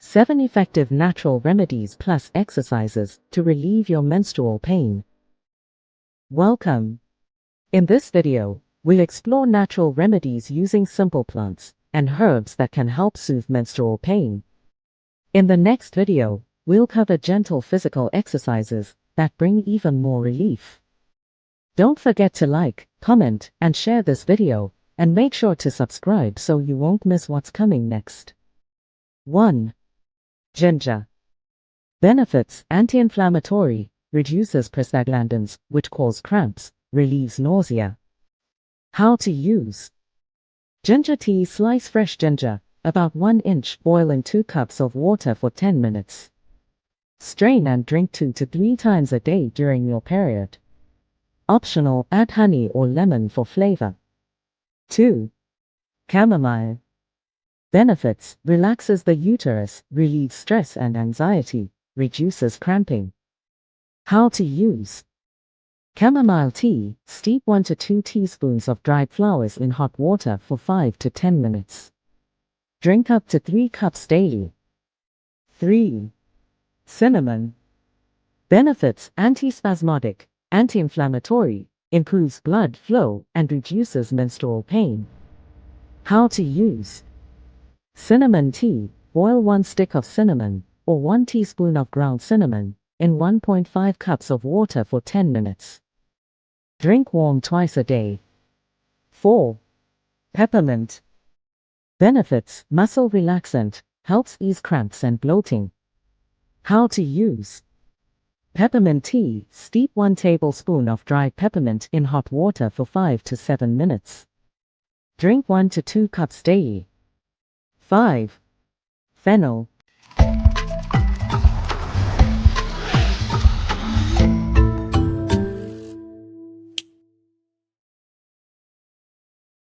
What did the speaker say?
7 effective natural remedies plus exercises to relieve your menstrual pain. Welcome. In this video, we'll explore natural remedies using simple plants and herbs that can help soothe menstrual pain. In the next video, we'll cover gentle physical exercises that bring even more relief. Don't forget to like, comment, and share this video, and make sure to subscribe so you won't miss what's coming next. 1. Ginger. Benefits: anti-inflammatory, reduces prostaglandins, which cause cramps, relieves nausea. How to use: ginger tea. Slice fresh ginger, about 1 inch, boil in 2 cups of water for 10 minutes. Strain and drink 2 to 3 times a day during your period. Optional, add honey or lemon for flavor. 2. Chamomile. Benefits: relaxes the uterus, relieves stress and anxiety, reduces cramping. How to use: chamomile tea. Steep 1 to 2 teaspoons of dried flowers in hot water for 5 to 10 minutes. Drink up to 3 cups daily. 3. Cinnamon. Benefits: antispasmodic, anti-inflammatory, improves blood flow and reduces menstrual pain. How to use: cinnamon tea. Boil 1 stick of cinnamon, or 1 teaspoon of ground cinnamon, in 1.5 cups of water for 10 minutes. Drink warm twice a day. 4. Peppermint. Benefits: muscle relaxant, helps ease cramps and bloating. How to use: peppermint tea. Steep 1 tablespoon of dried peppermint in hot water for 5 to 7 minutes. Drink 1 to 2 cups daily. 5. Fennel.